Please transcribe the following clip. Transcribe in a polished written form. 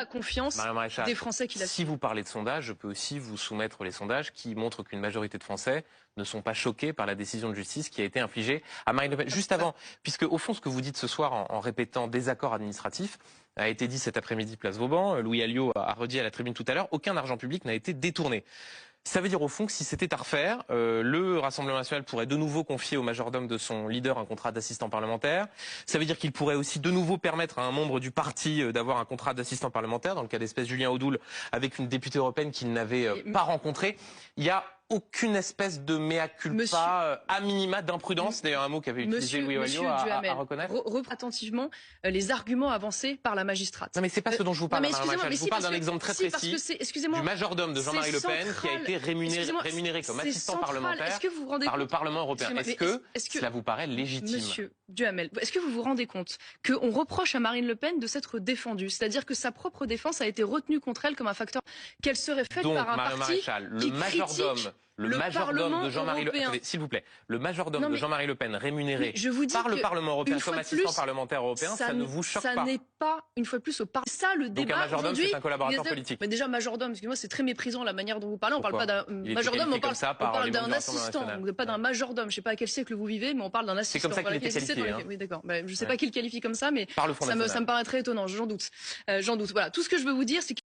la confiance des Français qui la suivent. Si vous parlez de sondages, je peux aussi vous soumettre les sondages qui montrent qu'une majorité de Français ne sont pas choqués par la décision de justice qui a été infligée à Marine Le Pen. Juste avant, puisque au fond ce que vous dites ce soir en répétant désaccord administratif a été dit cet après-midi place Vauban, Louis Alliot a redit à la tribune tout à l'heure, aucun argent public n'a été détourné. Ça veut dire au fond que si c'était à refaire, le Rassemblement national pourrait de nouveau confier au majordome de son leader un contrat d'assistant parlementaire. Ça veut dire qu'il pourrait aussi de nouveau permettre à un membre du parti d'avoir un contrat d'assistant parlementaire, dans le cas d'espèce Julien Audoul, avec une députée européenne qu'il n'avait pas rencontrée. Il y a aucune espèce de mea culpa, à minima d'imprudence, d'ailleurs un mot qu'avait utilisé Louis Alliot à reconnaître. Attentivement les arguments avancés par la magistrate. Non mais c'est pas ce dont je vous parle, Madame Maréchal. Je vous parle d'un exemple très précis du majordome de Jean-Marie Le Pen qui a été rémunéré comme assistant parlementaire par le Parlement européen. Est-ce que cela vous paraît légitime? Monsieur Duhamel, est-ce que vous vous rendez compte qu'on reproche à Marine Le Pen de s'être défendue? C'est-à-dire que sa propre défense a été retenue contre elle comme un facteur qu'elle serait faite par un parti qui critique le majordome de Jean-Marie Le Pen, s'il vous plaît, le majordome de Jean-Marie Le Pen rémunéré par le Parlement européen comme assistant parlementaire européen, ça ne vous choque pas? Ça n'est pas, une fois de plus, au Parlement. Ça, le débat. Donc un majordome, c'est un collaborateur politique. Mais déjà, majordome, excusez-moi, c'est très méprisant la manière dont vous parlez. On parle pas d'un majordome, on parle d'un assistant, pas d'un majordome. Je sais pas à quel siècle vous vivez, mais on parle d'un assistant. C'est comme ça qu'il était qualifié. Oui, d'accord. Je sais pas qui le qualifie comme ça, mais ça me paraît très étonnant. J'en doute. Voilà. Tout ce que je veux vous dire, c'est